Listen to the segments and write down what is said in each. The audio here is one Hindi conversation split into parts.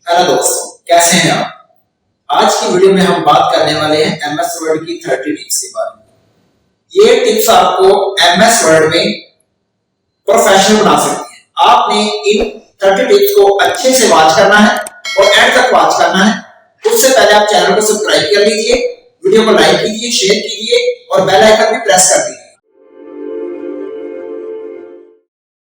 हेलो दोस्तों, कैसे हैं आप। आज की वीडियो में हम बात करने वाले हैं एमएस वर्ड की 30 टिप्स के बारे में। ये टिप्स आपको एमएस वर्ड में प्रोफेशनल बना सकती हैं। आपने इन 30 टिप्स को अच्छे से वॉच करना है और एंड तक वॉच करना है। उससे पहले आप चैनल को सब्सक्राइब कर लीजिए, वीडियो को लाइक कीजिए, शेयर कीजिए और बेल आइकन भी प्रेस कर दीजिए।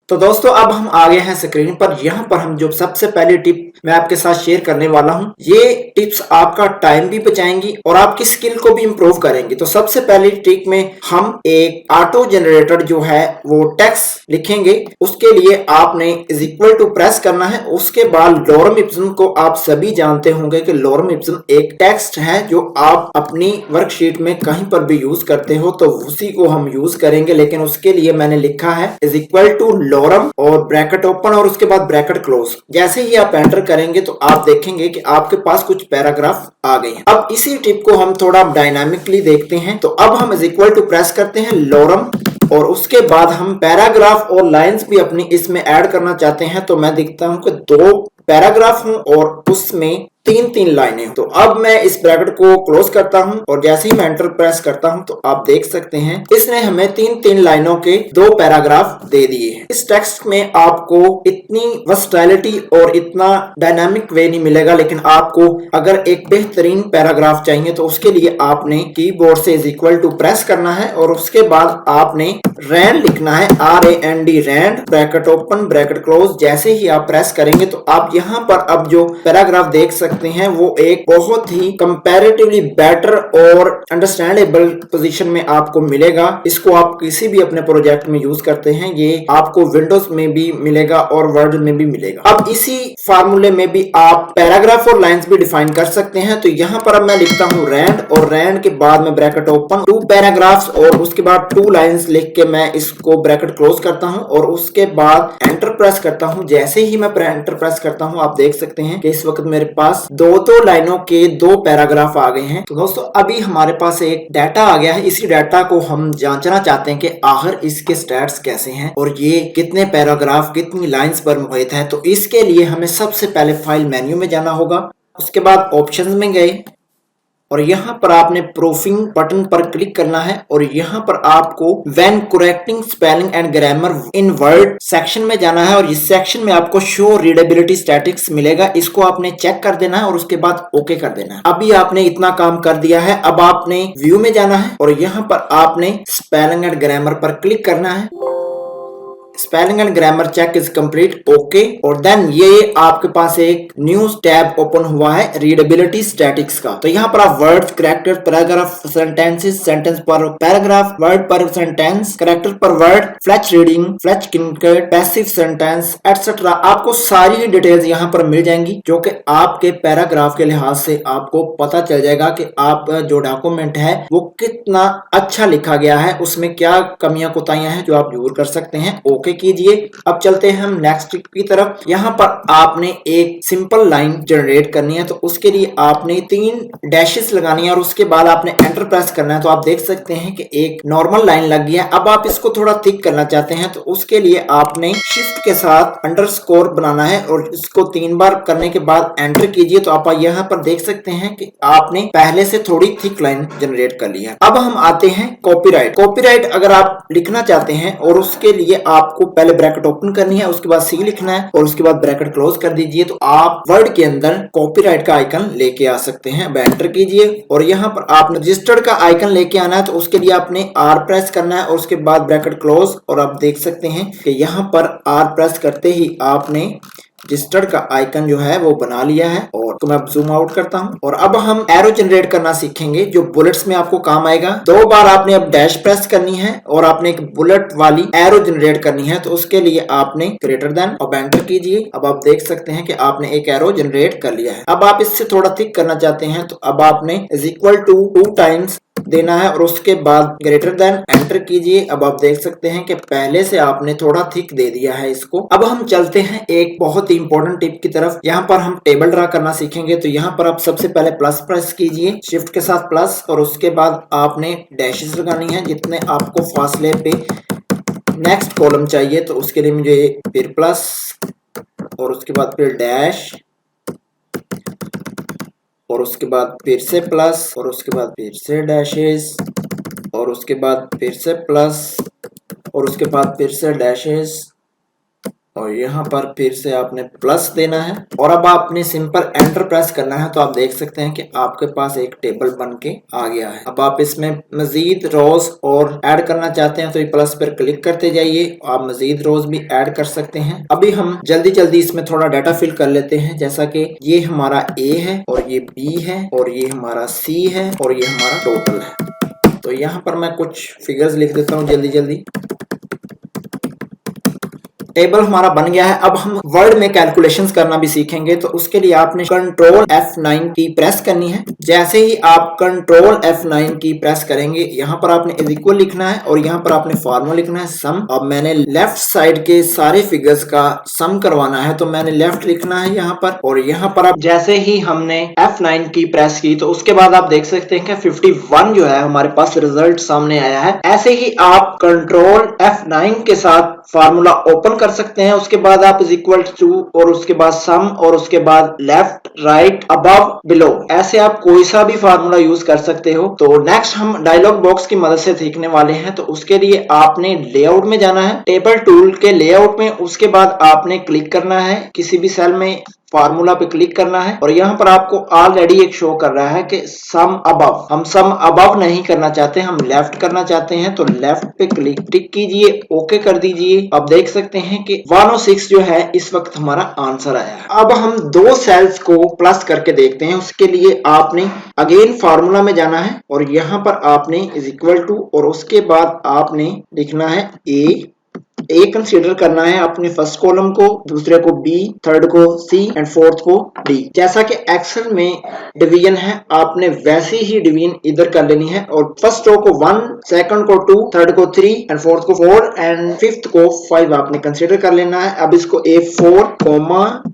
तो दोस्तों अब हम आ गए हैं स्क्रीन पर। यहाँ पर हम जो सबसे पहली टिप मैं आपके साथ शेयर करने वाला हूँ, ये टिप्स आपका टाइम भी बचाएंगी और आपकी स्किल को भी इम्प्रूव करेंगी। तो सबसे पहली टिप में हम एक ऑटो जनरेटर जो है वो टेक्स्ट लिखेंगे। उसके लिए आपने इज इक्वल टू प्रेस करना है। उसके बाद लॉरम इप्सन को आप सभी जानते होंगे कि लॉरम इप्सन एक टेक्स्ट है जो आप अपनी वर्कशीट में कहीं पर भी यूज करते हो, तो उसी को हम यूज करेंगे। लेकिन उसके लिए मैंने लिखा है इज इक्वल टू लॉरम और ब्रैकेट ओपन और उसके बाद ब्रैकेट क्लोज। जैसे ही आप एंटर करेंगे तो आप देखेंगे कि आपके पास कुछ पैराग्राफ आ गए हैं। अब इसी टिप को हम थोड़ा डायनामिकली देखते हैं। तो अब हम इज इक्वल टू प्रेस करते हैं लॉरम और उसके बाद हम पैराग्राफ और लाइंस भी अपनी इसमें ऐड करना चाहते हैं। तो मैं देखता हूं कि 2 पैराग्राफ हूं और उसमें 3-3 लाइनें। तो अब मैं इस ब्रैकेट को क्लोज करता हूं और जैसे ही मैं एंटर प्रेस करता हूं तो आप देख सकते हैं इसने हमें 3-3 लाइनों के 2 पैराग्राफ दे दिए हैं। इस टेक्स्ट में आपको इतनी वर्सटैलिटी और इतना डायनामिक वे नहीं मिलेगा, लेकिन आपको अगर एक बेहतरीन पैराग्राफ चाहिए तो उसके लिए आपने कीबोर्ड से इज इक्वल टू प्रेस करना है और उसके बाद आपने रैंड लिखना है, RAND rand, bracket open bracket close. जैसे ही आप प्रेस करेंगे तो आप यहाँ पर अब जो पैराग्राफ देख सकते हैं वो एक बहुत ही कंपैरेटिवली बेटर और अंडरस्टैंडेबल पोजीशन में आपको मिलेगा। इसको आप किसी भी अपने प्रोजेक्ट में यूज करते हैं, ये आपको विंडोज में भी मिलेगा और वर्ड में भी मिलेगा। अब इसी फार्मूले में भी आप पैराग्राफ और लाइंस भी डिफाइन कर सकते हैं। तो यहाँ पर अब मैं लिखता हूँ रैंड और रैंड के बाद में ब्रैकेट ओपन 2 पैराग्राफ्स और उसके बाद 2 लाइंस लिख के मैं इसको ब्रैकेट क्लोज करता हूं और उसके बाद एंटर प्रेस करता हूं। जैसे ही मैं एंटर प्रेस करता हूं आप देख सकते हैं कि इस वक्त मेरे पास 2 लाइनों के 2 पैराग्राफ आ गए हैं। तो दोस्तों अभी हमारे पास एक डाटा आ गया है। इसी डाटा को हम जांचना चाहते हैं कि आखिर इसके स्टैट्स कैसे हैं और ये कितने पैराग्राफ कितनी लाइंस पर मुहित है। तो इसके लिए हमें सबसे पहले फाइल मेन्यू में जाना होगा, उसके बाद ऑप्शंस में गए और यहाँ पर आपने प्रूफिंग बटन पर क्लिक करना है और यहाँ पर आपको when correcting spelling and grammar in word section में जाना है और इस सेक्शन में आपको शो रीडेबिलिटी स्टैटिक्स मिलेगा। इसको आपने चेक कर देना है और उसके बाद ओके कर देना है। अभी आपने इतना काम कर दिया है। अब आपने व्यू में जाना है और यहाँ पर आपने स्पेलिंग एंड ग्रामर पर क्लिक करना है। Spelling and grammar check is complete, okay. और देन ये आपके पास एक न्यू टैब ओपन हुआ है रीडेबिलिटी स्टैटिक्स का। तो यहाँ पर आप words, character, paragraph, sentences, sentence पर पैराग्राफ, वर्ड पर सेंटेंस, कैरेक्टर पर वर्ड, फ्लैश रीडिंग, फ्लैश किनकट, पैसिव सेंटेंस एटसेट्रा, आपको सारी डिटेल्स यहाँ पर मिल जाएंगी जो कि आपके पैराग्राफ के लिहाज से आपको पता चल जाएगा कि आपका जो डॉक्यूमेंट है वो कितना अच्छा लिखा गया है, उसमें क्या कमियां कोताहियां हैं जो आप दूर कर सकते हैं। ओके कीजिए। अब चलते हैं हम नेक्स्ट की तरफ। यहाँ पर आपने एक सिंपल लाइन जनरेट करनी है। तो उसके लिए आपने 3 डैशेस लगानी है और उसके बाद आपने एंटर प्रेस करना है। तो आप देख सकते हैं कि एक नॉर्मल लाइन लग गया है। अब आप इसको थोड़ा थिक करना चाहते हैं तो उसके लिए आपने शिफ्ट के साथ अंडरस्कोर बनाना है और इसको 3 बार करने के बाद एंटर कीजिए। तो आप यहाँ पर देख सकते हैं कि आपने पहले से थोड़ी थिक लाइन जनरेट कर ली है। अब हम आते हैं कॉपीराइट। कॉपीराइट अगर आप लिखना चाहते हैं और उसके लिए आपको पहले ब्रैकेट ओपन करनी है, उसके बाद सी लिखना है और उसके बाद ब्रैकेट क्लोज कर दीजिए। तो आप वर्ड के अंदर कॉपीराइट का आइकन लेके आ सकते हैं। अब एंटर कीजिए और यहाँ पर आपने रजिस्टर्ड का आइकन लेके आना है। तो उसके लिए आपने R प्रेस करना है और उसके बाद ब्रैकेट क्लोज और आप देख सकते हैं कि यहाँ पर R प्रेस करते ही आपने रजिस्टर्ड का आइकन जो है वो बना लिया है। और तो मैं जूम आउट करता हूं और अब हम एरो जनरेट करना सीखेंगे जो बुलेट्स में आपको काम आएगा। 2 बार आपने अब डैश प्रेस करनी है और आपने एक बुलेट वाली एरो जनरेट करनी है। तो उसके लिए आपने ग्रेटर देन अब एंटर कीजिए। अब आप देख सकते हैं कि आपने एक एरो जनरेट कर लिया है। अब आप इससे थोड़ा थिक करना चाहते हैं तो अब आपने इज इक्वल टू 2 टाइम्स देना है और उसके बाद ग्रेटर देन एंटर कीजिए। अब आप देख सकते हैं कि पहले से आपने थोड़ा थिक दे दिया है इसको। अब हम चलते हैं एक बहुत ही इंपॉर्टेंट टिप की तरफ। यहाँ पर हम टेबल ड्रा करना सीखेंगे। तो यहाँ पर आप सबसे पहले प्लस प्रेस कीजिए, शिफ्ट के साथ प्लस और उसके बाद आपने डैशेस लगानी है जितने आपको फासले पे नेक्स्ट कॉलम चाहिए। तो उसके लिए मुझे फिर प्लस और उसके बाद फिर डैश और उसके बाद फिर से प्लस और उसके बाद फिर से डैशेस और उसके बाद फिर से प्लस और उसके बाद फिर से डैशेस और यहाँ पर फिर से आपने प्लस देना है और अब आपने सिंपल एंटर प्रेस करना है। तो आप देख सकते हैं कि आपके पास एक टेबल बन के आ गया है। अब आप इसमें मजीद रोज और ऐड करना चाहते हैं तो ये प्लस पर क्लिक करते जाइए, आप मजीद रोज भी ऐड कर सकते हैं। अभी हम जल्दी जल्दी इसमें थोड़ा डाटा फिल कर लेते हैं, जैसा कि ये हमारा ए है और ये बी है और ये हमारा सी है और ये हमारा टोटल है। तो यहाँ पर मैं कुछ फिगर्स लिख देता हूँ जल्दी जल्दी। टेबल हमारा बन गया है। अब हम वर्ड में कैलकुलेशंस करना भी सीखेंगे, तो उसके लिए आपने कंट्रोल F9 की प्रेस करनी है। जैसे ही आप कंट्रोल F9 की प्रेस करेंगे, यहाँ पर आपने इज इक्वल लिखना है और यहाँ पर आपने फार्मूला लिखना है सम। अब मैंने लेफ्ट साइड के सारे फिगर्स का सम करवाना है, तो मैंने लेफ्ट लिखना है यहाँ पर और यहाँ पर आप जैसे ही हमने F9 की प्रेस की तो उसके बाद आप देख सकते हैं कि 51 जो है हमारे पास रिजल्ट सामने आया है। ऐसे ही आप कंट्रोल F9 के साथ फार्मूला ओपन कर सकते हैं। उसके बाद आप इज इक्वल टू और उसके बाद सम और उसके बाद लेफ्ट राइट अबव बिलो, ऐसे आप कोई सा भी फार्मूला यूज कर सकते हो। तो नेक्स्ट हम डायलॉग बॉक्स की मदद से सीखने वाले हैं। तो उसके लिए आपने लेआउट में जाना है, टेबल टूल के लेआउट में। उसके बाद आपने क्लिक करना है किसी भी सेल में, फार्मूला पे क्लिक करना है और यहाँ पर आपको ऑलरेडी एक शो कर रहा है कि सम अबव। हम सम अबव नहीं करना चाहते, हम लेफ्ट करना चाहते हैं। तो लेफ्ट पे क्लिक टिक कीजिए, ओके कर दीजिए। अब देख सकते हैं कि 106 जो है इस वक्त हमारा आंसर आया है। अब हम दो सेल्स को प्लस करके देखते हैं। उसके लिए आपने अगेन फार्मूला में जाना है और यहाँ पर आपने इज इक्वल टू और उसके बाद आपने लिखना है ए कंसीडर करना है अपने फर्स्ट कॉलम को, दूसरे को बी, थर्ड को सी एंड फोर्थ को डी। जैसा कि एक्सेल में डिवीजन है, आपने वैसी ही डिवीजन इधर कर लेनी है और फर्स्ट रो को 1, सेकंड को 2, थर्ड को 3 एंड फोर्थ को 4 एंड फिफ्थ को 5 आपने कंसीडर कर लेना है। अब इसको A4,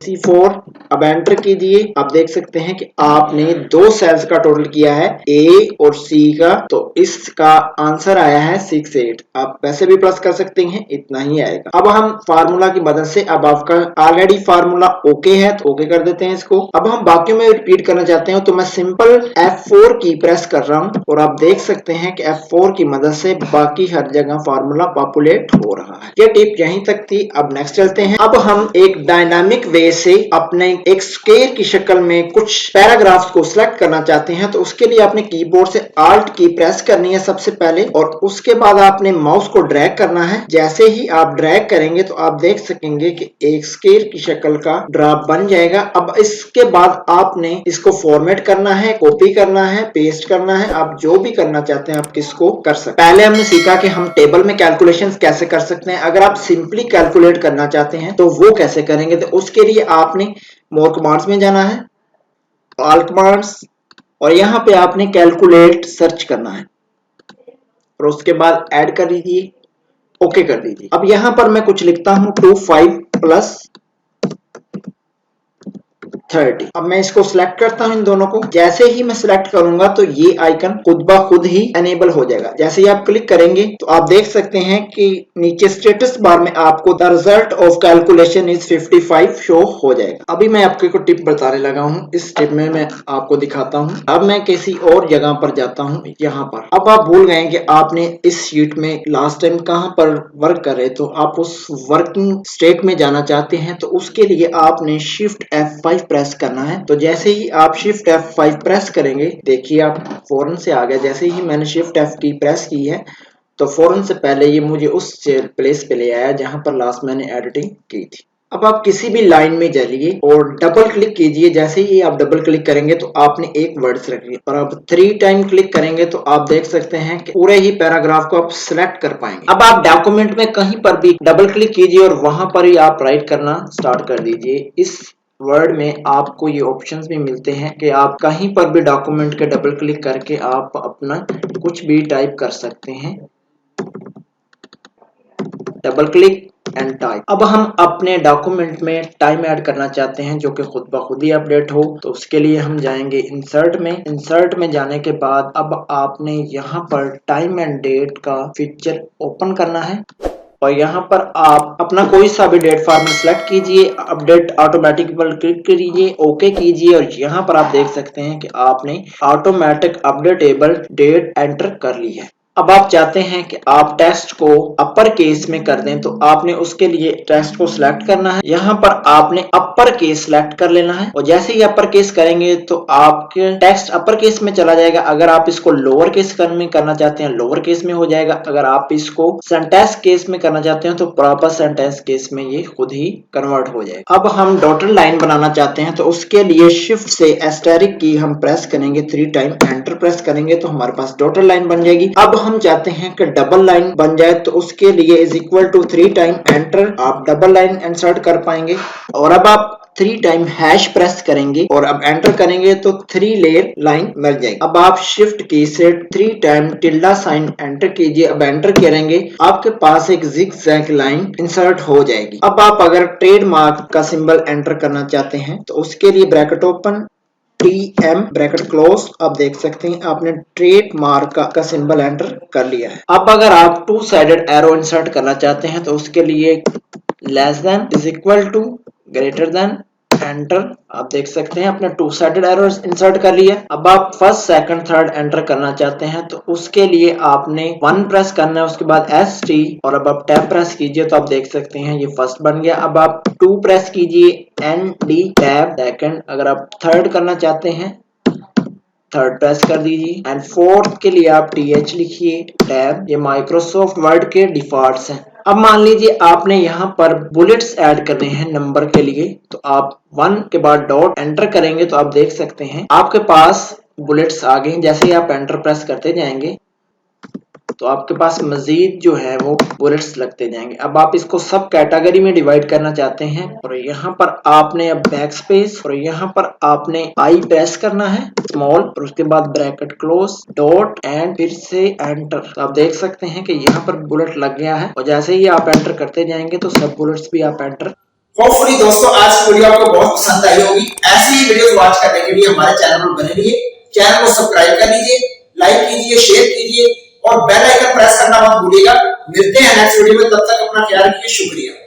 C4 अब एंटर कीजिए। आप देख सकते हैं कि आपने दो सेल्स का टोटल किया है ए और सी का, तो इसका आंसर आया है 68। आप वैसे भी प्लस कर सकते हैं, इतना ही आएगा। अब हम फार्मूला की मदद से, अब आपका ऑलरेडी फार्मूला ओके है तो ओके कर देते हैं इसको। अब हम बाकियों में रिपीट करना चाहते हैं तो मैं सिंपल F4 की प्रेस कर रहा हूं और आप देख सकते हैं कि F4 की मदद से बाकी हर जगह फार्मूला पॉपुलेट हो रहा है। ये टिप यहीं तक थी। अब नेक्स्ट चलते हैं। अब हम एक डायनामिक वे से अपने एक स्क्वायर की शक्ल में कुछ पैराग्राफ्स को सिलेक्ट करना चाहते हैं। तो उसके लिए आपने कीबोर्ड से Alt की प्रेस करनी है सबसे पहले और उसके बाद आपने माउस को ड्रैग करना है। जैसे ही आप ड्रैग करेंगे तो आप देख सकेंगे कि एक स्क्वायर की शक्ल का ड्रॉप बन जाएगा। अब इसके बाद आपने इसको फॉर्मेट करना है, कॉपी करना है, पेस्ट करना है। आप जो भी करना चाहते हैं आप किसको कर सकते हैं। पहले हमने सीखा कि हम टेबल में कैलकुलेशंस कैसे कर सकते हैं। अगर आप सिंपली कैलकुलेट करना चाहते हैं तो वो कैसे करेंगे, तो उसके लिए आपने मोर कमांड्स में जाना है, ऑल कमांड्स, और यहाँ पे आपने कैलकुलेट सर्च करना है और उसके बाद ऐड कर दीजिए, ओके कर दीजिए। अब यहाँ पर मैं कुछ लिखता हूँ 25 प्लस 30। अब मैं इसको सिलेक्ट करता हूं इन दोनों को। जैसे ही मैं सिलेक्ट करूंगा तो ये आइकन खुद ब खुद ही एनेबल हो जाएगा। जैसे ही आप क्लिक करेंगे तो आप देख सकते हैं कि नीचे स्टेटस बार में आपको the result of calculation is 55 show हो जाएगा। अभी मैं आपको टिप बताने लगा हूं, इस टिप में मैं आपको दिखाता हूं। अब मैं किसी और जगह पर जाता हूं, यहाँ पर। अब आप भूल गए कि आपने इस शीट में लास्ट टाइम कहां पर वर्क कर रहे, तो आप उस वर्किंग स्टेट में जाना चाहते हैं तो उसके लिए आपने शिफ्ट F5 प्रेस करना है। तो जैसे ही आप शिफ्ट F5 प्रेस करेंगे, देखिए आप फौरन से आ गया। जैसे ही मैंने शिफ्ट F की प्रेस की है तो फौरन से पहले ये मुझे उस प्लेस पे ले आया जहां पर लास्ट मैंने एडिटिंग की थी। अब आप किसी भी लाइन में जाइए और डबल क्लिक कीजिए। जैसे ही आप डबल क्लिक करेंगे तो आपने एक वर्ड सेलेक्ट किया और अब 3 टाइम क्लिक करेंगे तो आप देख सकते हैं कि पूरे ही पैराग्राफ को आप सिलेक्ट कर पाएंगे। अब आप डॉक्यूमेंट में कहीं पर भी डबल क्लिक कीजिए और वहां पर ही आप राइट करना स्टार्ट कर दीजिए। इस वर्ड में आपको ये ऑप्शंस भी मिलते हैं कि आप कहीं पर भी डॉक्यूमेंट के डबल क्लिक करके आप अपना कुछ भी टाइप कर सकते हैं। Double click and type. अब हम अपने डॉक्यूमेंट में टाइम ऐड करना चाहते हैं जो कि खुद ब खुद ही अपडेट हो। तो उसके लिए हम जाएंगे इंसर्ट में। इंसर्ट में जाने के बाद अब आपने यहाँ पर टाइम एंड डेट का फीचर ओपन करना है और यहाँ पर आप अपना कोई सा भी डेट फॉर्मेट सेलेक्ट कीजिए, अपडेट ऑटोमेटिक पर क्लिक कीजिए, ओके कीजिए और यहाँ पर आप देख सकते हैं कि आपने ऑटोमेटिक अपडेटेबल डेट एंटर कर ली है। अब आप चाहते हैं कि आप टेक्स्ट को अपर केस में कर दें, तो आपने उसके लिए टेक्स्ट को सिलेक्ट करना है। यहाँ पर आपने अपर केस सिलेक्ट कर लेना है और जैसे ही अपर केस करेंगे तो आपके टेक्स्ट अपर केस में चला जाएगा। अगर आप इसको लोअर केस में करना चाहते हैं, लोअर केस में हो जाएगा। अगर आप इसको सेंटेंस केस में करना चाहते हैं तो प्रॉपर सेंटेंस केस में ये खुद ही कन्वर्ट हो जाएगा। अब हम डॉटेड लाइन बनाना चाहते हैं तो उसके लिए शिफ्ट से एस्टेरिक की हम प्रेस करेंगे 3 टाइम, एंटर प्रेस करेंगे तो हमारे पास डॉटेड लाइन बन जाएगी। अब हम चाहते हैं कि डबल लाइन बन जाए तो उसके लिए is equal to 3 time enter, आप डबल लाइन इंसर्ट कर पाएंगे। और अब आप 3 टाइम हैश प्रेस करेंगे और अब एंटर करेंगे तो 3 लेयर लाइन मिल जाएगी। अब आप शिफ्ट की से 3 टाइम टिल्डा साइन एंटर कीजिए। अब एंटर करेंगे आपके पास एक जिगजैग लाइन इंसर्ट हो जाएगी। अब आप अगर ट्रेडमार्क का सिंबल एंटर करना चाहते हैं तो उसके लिए bracket open, TM bracket close, आप देख सकते हैं आपने ट्रेडमार्क का सिंबल एंटर कर लिया है। अब अगर आप 2 साइडेड एरो इंसर्ट करना चाहते हैं तो उसके लिए less than, is equal to, greater than, enter, आप देख सकते हैं आपने 2 साइडेड एरो इंसर्ट कर लिया। अब आप फर्स्ट सेकंड थर्ड एंटर करना चाहते हैं तो उसके लिए आपने 1 प्रेस करना है, उसके बाद ST और अब आप टैब प्रेस कीजिए तो आप देख सकते हैं ये फर्स्ट बन गया। अब आप 2 प्रेस कीजिए, ND टैब सेकंड। अगर आप थर्ड करना चाहते हैं थर्ड प्रेस कर दीजिए एंड फोर्थ के लिए आप TH लिखिए टैब। ये माइक्रोसॉफ्ट वर्ड के डिफॉल्ट्स हैं। अब मान लीजिए आपने यहाँ पर बुलेट्स ऐड करने हैं नंबर के लिए, तो आप 1 के बाद डॉट एंटर करेंगे तो आप देख सकते हैं आपके पास बुलेट्स आ गए। जैसे ही आप एंटर प्रेस करते जाएंगे तो आपके पास मजीद जो है वो बुलेट्स लगते जाएंगे। अब आप इसको सब कैटेगरी में डिवाइड करना चाहते हैं और यहाँ पर आपने अब बैक स्पेस और यहाँ पर आपने आई प्रेस करना है स्मॉल और उसके बाद ब्रैकेट क्लोज, डॉट एंड फिर से एंटर। तो आप देख सकते हैं कि यहाँ पर बुलेट लग गया है और जैसे ही आप एंटर करते जाएंगे तो सब बुलेट्स भी आप एंटर। होपफुली दोस्तों आज की वीडियो आपको बहुत पसंद आई होगी। ऐसी ही वीडियोस वॉच करने के लिए हमारे चैनल पर बने रहिए। चैनल को सब्सक्राइब कर लीजिए, लाइक कीजिए, शेयर कीजिए और बेल आइकन प्रेस करना मत भूलिएगा। मिलते हैं नेक्स्ट वीडियो में, तब तक अपना ख्याल रखिए। शुक्रिया।